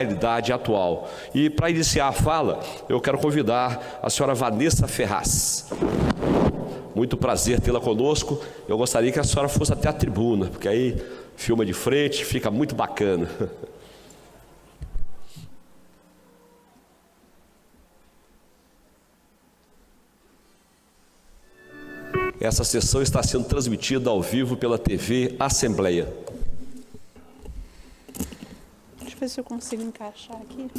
realidade atual. E para iniciar a fala, eu quero convidar a senhora Vanessa Ferraz. Muito prazer tê-la conosco. Eu gostaria que a senhora fosse até a tribuna, porque aí filma de frente, fica muito bacana. Essa sessão está sendo transmitida ao vivo pela TV Assembleia. Deixa eu ver se eu consigo encaixar aqui.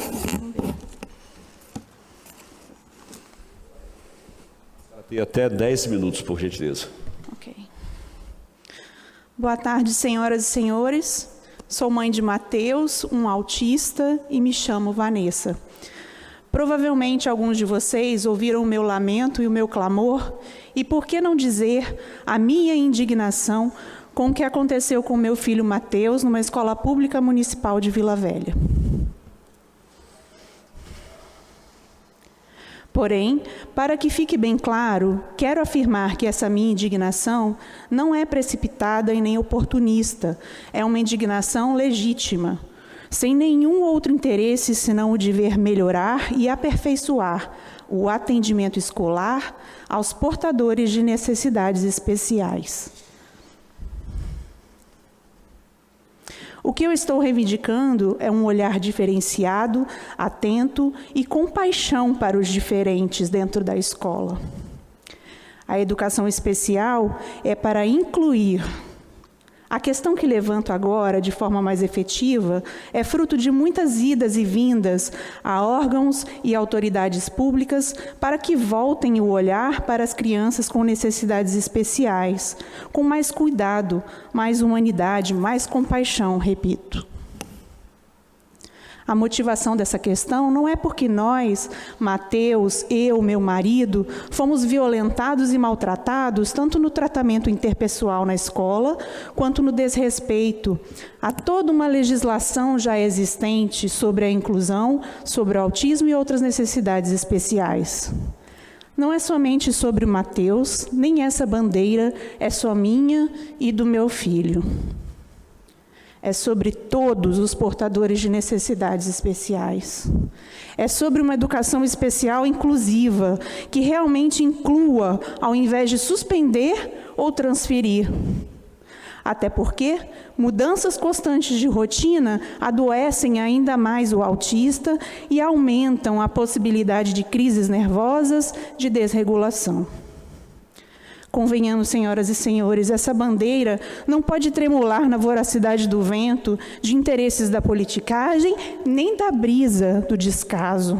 Vamos ver. Tem até 10 minutos, por gentileza. Ok. Boa tarde, senhoras e senhores. Sou mãe de Mateus, um autista, e me chamo Vanessa. Provavelmente alguns de vocês ouviram o meu lamento e o meu clamor, e por que não dizer a minha indignação com o que aconteceu com meu filho Mateus numa escola pública municipal de Vila Velha. Porém, para que fique bem claro, quero afirmar que essa minha indignação não é precipitada e nem oportunista, é uma indignação legítima, sem nenhum outro interesse senão o de ver melhorar e aperfeiçoar o atendimento escolar aos portadores de necessidades especiais. O que eu estou reivindicando é um olhar diferenciado, atento e compaixão para os diferentes dentro da escola. A educação especial é para incluir. A questão que levanto agora, de forma mais efetiva, é fruto de muitas idas e vindas a órgãos e autoridades públicas para que voltem o olhar para as crianças com necessidades especiais, com mais cuidado, mais humanidade, mais compaixão, repito. A motivação dessa questão não é porque nós, Mateus, eu, meu marido, fomos violentados e maltratados, tanto no tratamento interpessoal na escola, quanto no desrespeito a toda uma legislação já existente sobre a inclusão, sobre o autismo e outras necessidades especiais. Não é somente sobre o Mateus, nem essa bandeira é só minha e do meu filho. É sobre todos os portadores de necessidades especiais. É sobre uma educação especial inclusiva, que realmente inclua, ao invés de suspender ou transferir. Até porque mudanças constantes de rotina adoecem ainda mais o autista e aumentam a possibilidade de crises nervosas, de desregulação. Convenhamos, senhoras e senhores, essa bandeira não pode tremular na voracidade do vento, de interesses da politicagem, nem da brisa do descaso.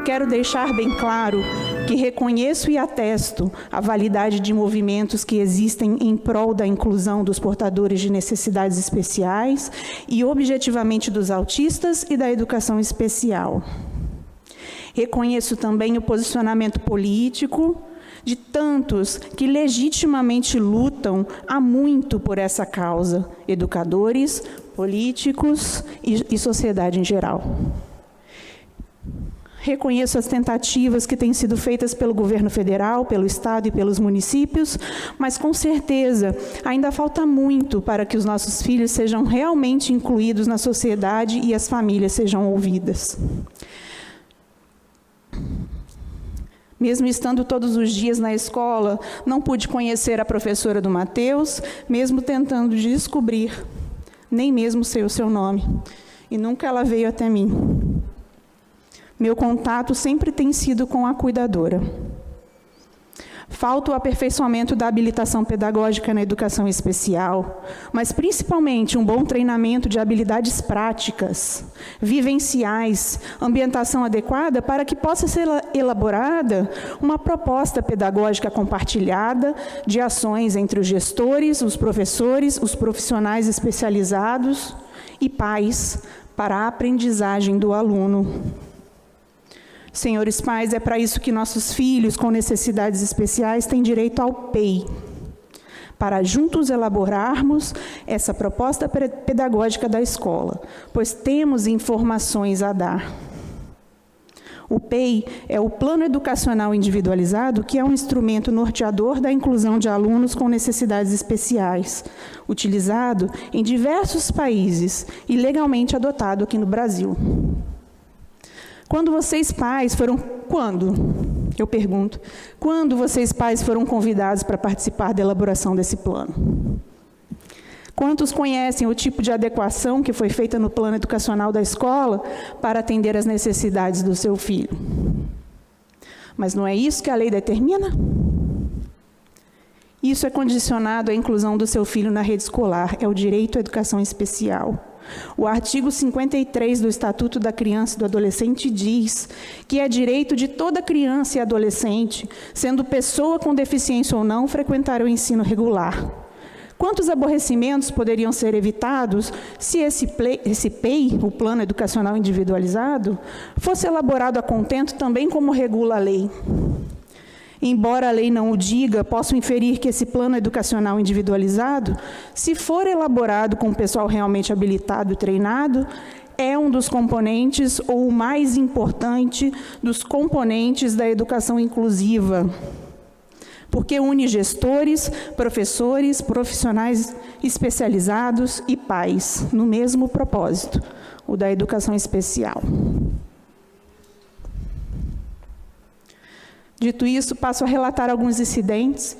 Quero deixar bem claro que reconheço e atesto a validade de movimentos que existem em prol da inclusão dos portadores de necessidades especiais e objetivamente dos autistas e da educação especial. Reconheço também o posicionamento político de tantos que legitimamente lutam há muito por essa causa, educadores, políticos e sociedade em geral. Reconheço as tentativas que têm sido feitas pelo governo federal, pelo Estado e pelos municípios, mas com certeza ainda falta muito para que os nossos filhos sejam realmente incluídos na sociedade e as famílias sejam ouvidas. Mesmo estando todos os dias na escola, não pude conhecer a professora do Mateus, mesmo tentando descobrir, nem mesmo sei o seu nome, e nunca ela veio até mim. Meu contato sempre tem sido com a cuidadora. Falta o aperfeiçoamento da habilitação pedagógica na educação especial, mas principalmente um bom treinamento de habilidades práticas, vivenciais, ambientação adequada para que possa ser elaborada uma proposta pedagógica compartilhada de ações entre os gestores, os professores, os profissionais especializados e pais para a aprendizagem do aluno. Senhores pais, é para isso que nossos filhos com necessidades especiais têm direito ao PEI, para juntos elaborarmos essa proposta pedagógica da escola, pois temos informações a dar. O PEI é o Plano Educacional Individualizado, que é um instrumento norteador da inclusão de alunos com necessidades especiais, utilizado em diversos países e legalmente adotado aqui no Brasil. Quando vocês pais foram convidados para participar da elaboração desse plano? Quantos conhecem o tipo de adequação que foi feita no plano educacional da escola para atender às necessidades do seu filho? Mas não é isso que a lei determina? Isso é condicionado à inclusão do seu filho na rede escolar, é o direito à educação especial. O artigo 53 do Estatuto da Criança e do Adolescente diz que é direito de toda criança e adolescente, sendo pessoa com deficiência ou não, frequentar o ensino regular. Quantos aborrecimentos poderiam ser evitados se esse PEI, o Plano Educacional Individualizado, fosse elaborado a contento também como regula a lei? Embora a lei não o diga, posso inferir que esse plano educacional individualizado, se for elaborado com o pessoal realmente habilitado e treinado, é um dos componentes, ou o mais importante, dos componentes da educação inclusiva, porque une gestores, professores, profissionais especializados e pais, no mesmo propósito, o da educação especial. Dito isso, passo a relatar alguns incidentes,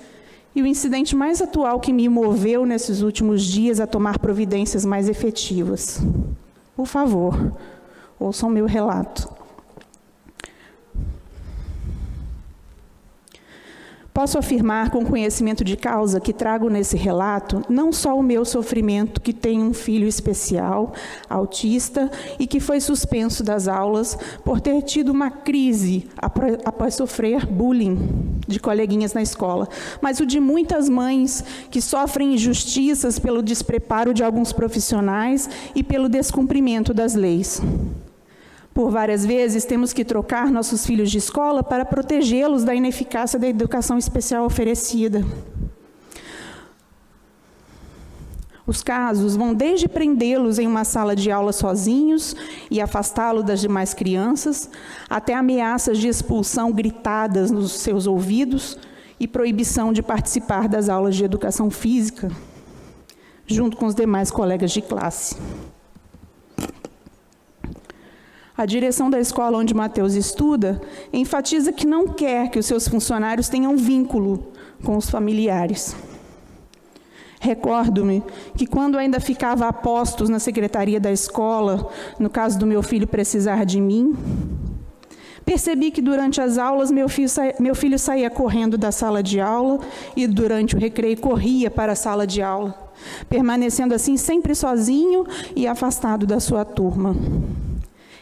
e o incidente mais atual que me moveu nesses últimos dias a tomar providências mais efetivas. Por favor, ouçam meu relato. Posso afirmar com conhecimento de causa que trago nesse relato não só o meu sofrimento, que tenho um filho especial, autista, e que foi suspenso das aulas por ter tido uma crise após sofrer bullying de coleguinhas na escola, mas o de muitas mães que sofrem injustiças pelo despreparo de alguns profissionais e pelo descumprimento das leis. Por várias vezes, temos que trocar nossos filhos de escola para protegê-los da ineficácia da educação especial oferecida. Os casos vão desde prendê-los em uma sala de aula sozinhos e afastá-los das demais crianças, até ameaças de expulsão gritadas nos seus ouvidos e proibição de participar das aulas de educação física, junto com os demais colegas de classe. A direção da escola onde Mateus estuda enfatiza que não quer que os seus funcionários tenham vínculo com os familiares. Recordo-me que quando ainda ficava a postos na secretaria da escola, no caso do meu filho precisar de mim, percebi que durante as aulas meu filho saía correndo da sala de aula e durante o recreio corria para a sala de aula, permanecendo assim sempre sozinho e afastado da sua turma.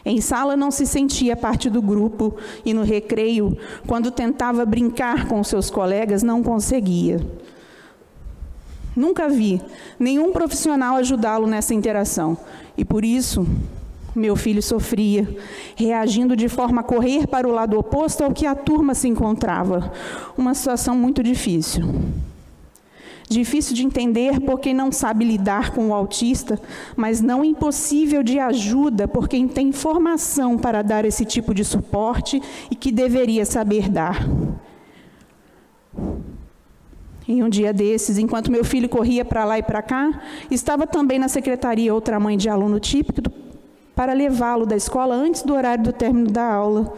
Em sala não se sentia parte do grupo e no recreio, quando tentava brincar com seus colegas, não conseguia. Nunca vi nenhum profissional ajudá-lo nessa interação e por isso meu filho sofria, reagindo de forma a correr para o lado oposto ao que a turma se encontrava. Uma situação muito difícil. Difícil de entender por quem não sabe lidar com o autista, mas não impossível de ajuda por quem tem formação para dar esse tipo de suporte e que deveria saber dar. Em um dia desses, enquanto meu filho corria para lá e para cá, estava também na secretaria outra mãe de aluno típico para levá-lo da escola antes do horário do término da aula,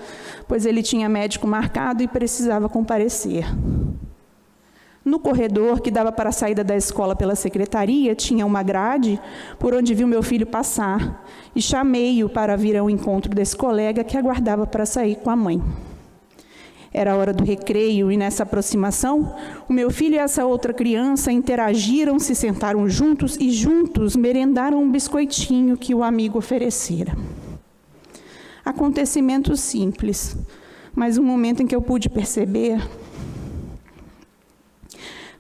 pois ele tinha médico marcado e precisava comparecer. No corredor que dava para a saída da escola pela secretaria, tinha uma grade por onde vi o meu filho passar e chamei-o para vir ao encontro desse colega que aguardava para sair com a mãe. Era a hora do recreio e nessa aproximação, o meu filho e essa outra criança interagiram, se sentaram juntos e juntos merendaram um biscoitinho que o amigo oferecera. Acontecimento simples, mas um momento em que eu pude perceber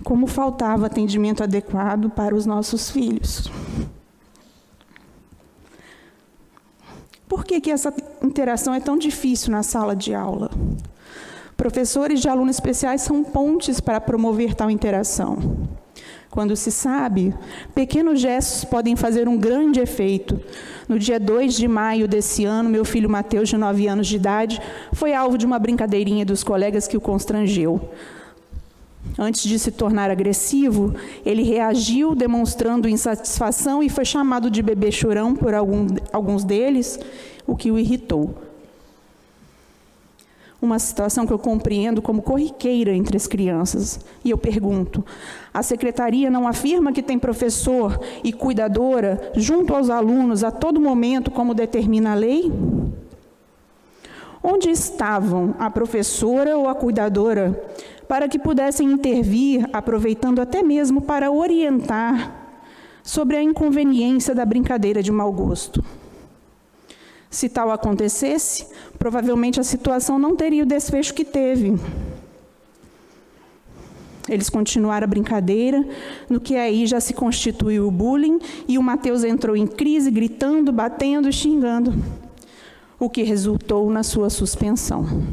como faltava atendimento adequado para os nossos filhos. Por que essa interação é tão difícil na sala de aula? Professores de alunos especiais são pontes para promover tal interação. Quando se sabe, pequenos gestos podem fazer um grande efeito. No dia 2 de maio desse ano, meu filho Mateus, de 9 anos de idade, foi alvo de uma brincadeirinha dos colegas que o constrangeu. Antes de se tornar agressivo, ele reagiu demonstrando insatisfação e foi chamado de bebê chorão por alguns deles, o que o irritou. Uma situação que eu compreendo como corriqueira entre as crianças. E eu pergunto, a secretaria não afirma que tem professor e cuidadora junto aos alunos a todo momento, como determina a lei? Onde estavam a professora ou a cuidadora para que pudessem intervir, aproveitando até mesmo para orientar sobre a inconveniência da brincadeira de mau gosto? Se tal acontecesse, provavelmente a situação não teria o desfecho que teve. Eles continuaram a brincadeira, no que aí já se constituiu o bullying, e o Mateus entrou em crise, gritando, batendo e xingando, o que resultou na sua suspensão.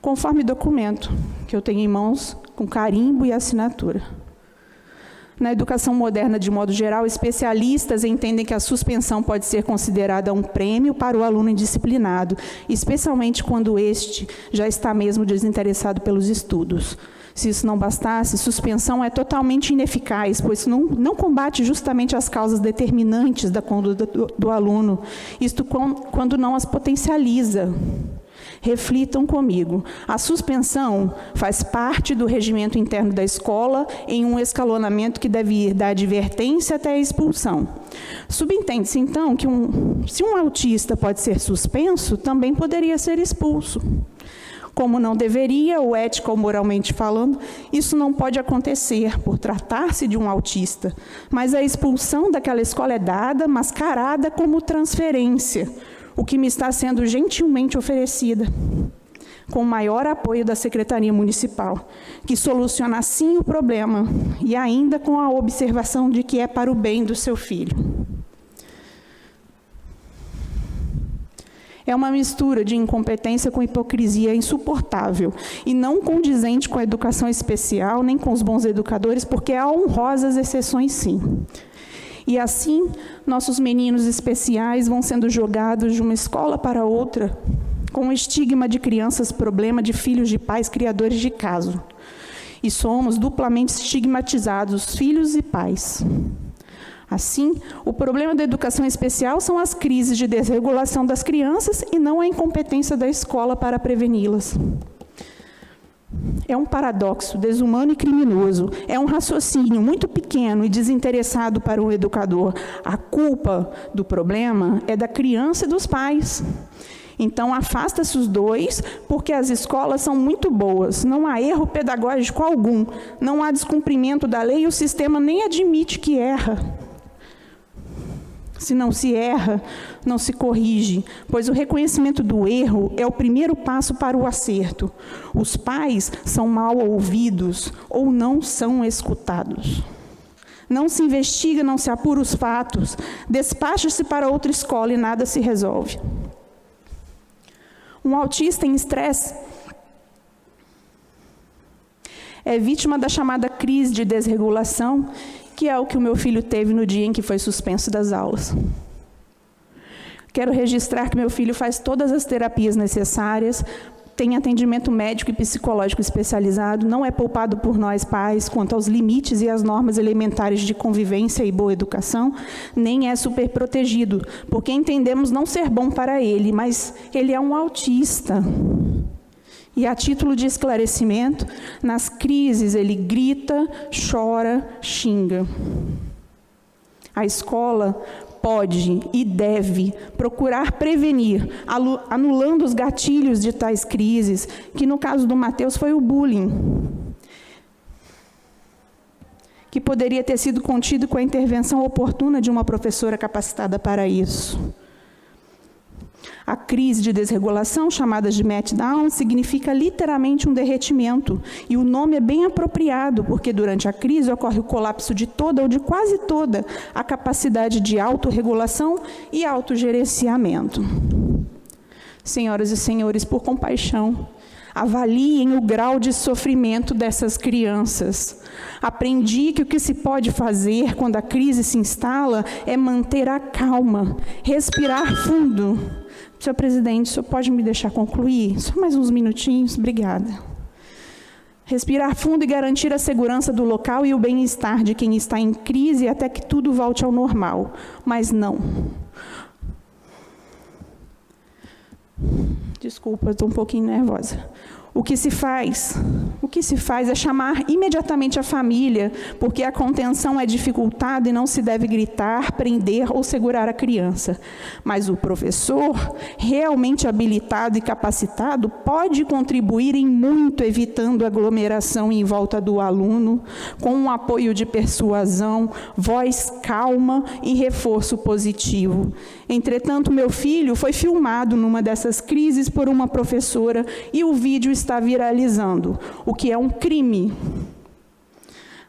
Conforme documento que eu tenho em mãos, com carimbo e assinatura. Na educação moderna, de modo geral, especialistas entendem que a suspensão pode ser considerada um prêmio para o aluno indisciplinado, especialmente quando este já está mesmo desinteressado pelos estudos. Se isso não bastasse, suspensão é totalmente ineficaz, pois não combate justamente as causas determinantes da conduta do aluno, isto quando não as potencializa. Reflitam comigo. A suspensão faz parte do regimento interno da escola em um escalonamento que deve ir da advertência até a expulsão. Subentende-se, então, que se um autista pode ser suspenso, também poderia ser expulso. Como não deveria, ou ética ou moralmente falando, isso não pode acontecer por tratar-se de um autista, mas a expulsão daquela escola é dada, mascarada como transferência, o que me está sendo gentilmente oferecida, com o maior apoio da Secretaria Municipal, que soluciona assim o problema, e ainda com a observação de que é para o bem do seu filho. É uma mistura de incompetência com hipocrisia insuportável, e não condizente com a educação especial, nem com os bons educadores, porque há honrosas exceções, sim. E assim, nossos meninos especiais vão sendo jogados de uma escola para outra, com o estigma de crianças problema de filhos de pais criadores de caso. E somos duplamente estigmatizados, filhos e pais. Assim, o problema da educação especial são as crises de desregulação das crianças e não a incompetência da escola para preveni-las. É um paradoxo desumano e criminoso. É um raciocínio muito pequeno e desinteressado para um educador. A culpa do problema é da criança e dos pais. Então, afasta-se os dois, porque as escolas são muito boas. Não há erro pedagógico algum. Não há descumprimento da lei e o sistema nem admite que erra. Se não se erra, não se corrige, pois o reconhecimento do erro é o primeiro passo para o acerto. Os pais são mal ouvidos ou não são escutados. Não se investiga, não se apura os fatos, despacha-se para outra escola e nada se resolve. Um autista em estresse é vítima da chamada crise de desregulação, que é o que o meu filho teve no dia em que foi suspenso das aulas. Quero registrar que meu filho faz todas as terapias necessárias, tem atendimento médico e psicológico especializado, não é poupado por nós pais quanto aos limites e às normas elementares de convivência e boa educação, nem é superprotegido, porque entendemos não ser bom para ele, mas ele é um autista. E a título de esclarecimento, nas crises ele grita, chora, xinga. A escola pode e deve procurar prevenir, anulando os gatilhos de tais crises, que no caso do Mateus foi o bullying, que poderia ter sido contido com a intervenção oportuna de uma professora capacitada para isso. A crise de desregulação, chamada de meltdown, significa literalmente um derretimento. E o nome é bem apropriado, porque durante a crise ocorre o colapso de toda ou de quase toda a capacidade de autorregulação e autogerenciamento. Senhoras e senhores, por compaixão, Avaliem o grau de sofrimento dessas crianças. Aprendi que o que se pode fazer quando a crise se instala é manter a calma, respirar fundo. Senhor presidente, o senhor pode me deixar concluir? Só mais uns minutinhos, obrigada. Respirar fundo e garantir a segurança do local e o bem-estar de quem está em crise até que tudo volte ao normal. Mas não. Desculpa, estou um pouquinho nervosa. O que se faz é chamar imediatamente a família, porque a contenção é dificultada e não se deve gritar, prender ou segurar a criança. Mas o professor, realmente habilitado e capacitado, pode contribuir em muito, evitando aglomeração em volta do aluno, com um apoio de persuasão, voz calma e reforço positivo. Entretanto, meu filho foi filmado numa dessas crises por uma professora e o vídeo está viralizando, o que é um crime.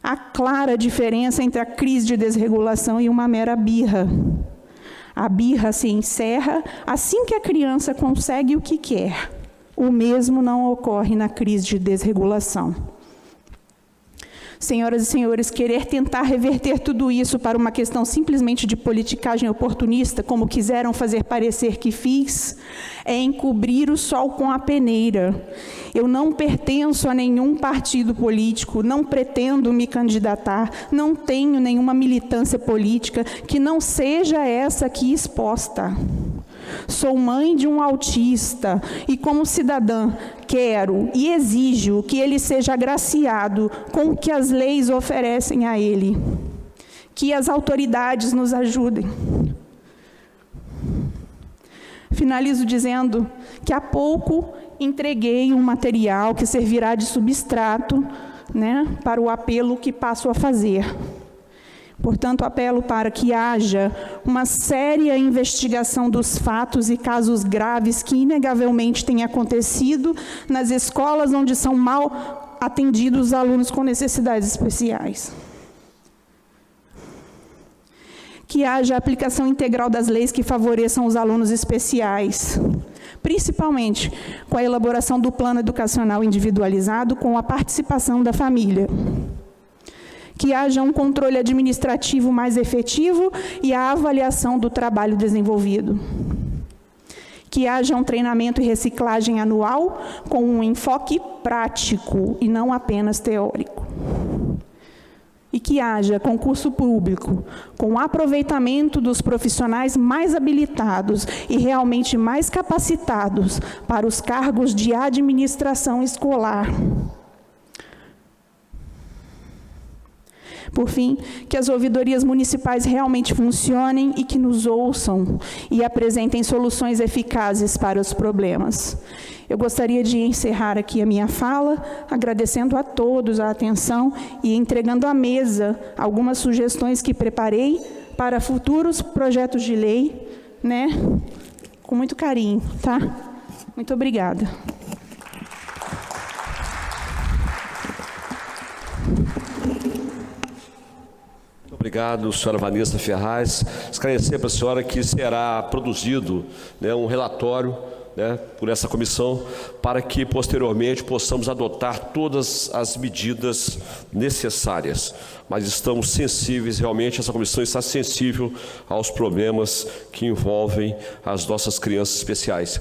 Há clara diferença entre a crise de desregulação e uma mera birra. A birra se encerra assim que a criança consegue o que quer. O mesmo não ocorre na crise de desregulação. Senhoras e senhores, querer tentar reverter tudo isso para uma questão simplesmente de politicagem oportunista, como quiseram fazer parecer que fiz, é encobrir o sol com a peneira. Eu não pertenço a nenhum partido político, não pretendo me candidatar, não tenho nenhuma militância política que não seja essa aqui exposta. Sou mãe de um autista e, como cidadã, quero e exijo que ele seja agraciado com o que as leis oferecem a ele. Que as autoridades nos ajudem. Finalizo dizendo que há pouco entreguei um material que servirá de substrato, para o apelo que passo a fazer. Portanto, apelo para que haja uma séria investigação dos fatos e casos graves que inegavelmente têm acontecido nas escolas onde são mal atendidos os alunos com necessidades especiais. Que haja aplicação integral das leis que favoreçam os alunos especiais, principalmente com a elaboração do plano educacional individualizado com a participação da família. Que haja um controle administrativo mais efetivo e a avaliação do trabalho desenvolvido. Que haja um treinamento e reciclagem anual com um enfoque prático e não apenas teórico. E que haja concurso público com aproveitamento dos profissionais mais habilitados e realmente mais capacitados para os cargos de administração escolar. Por fim, que as ouvidorias municipais realmente funcionem e que nos ouçam e apresentem soluções eficazes para os problemas. Eu gostaria de encerrar aqui a minha fala, agradecendo a todos a atenção e entregando à mesa algumas sugestões que preparei para futuros projetos de lei, com muito carinho, tá? Muito obrigada. Obrigado, senhora Vanessa Ferraz. Esclarecer para a senhora que será produzido um relatório por essa comissão para que, posteriormente, possamos adotar todas as medidas necessárias. Mas estamos sensíveis, realmente, essa comissão está sensível aos problemas que envolvem as nossas crianças especiais.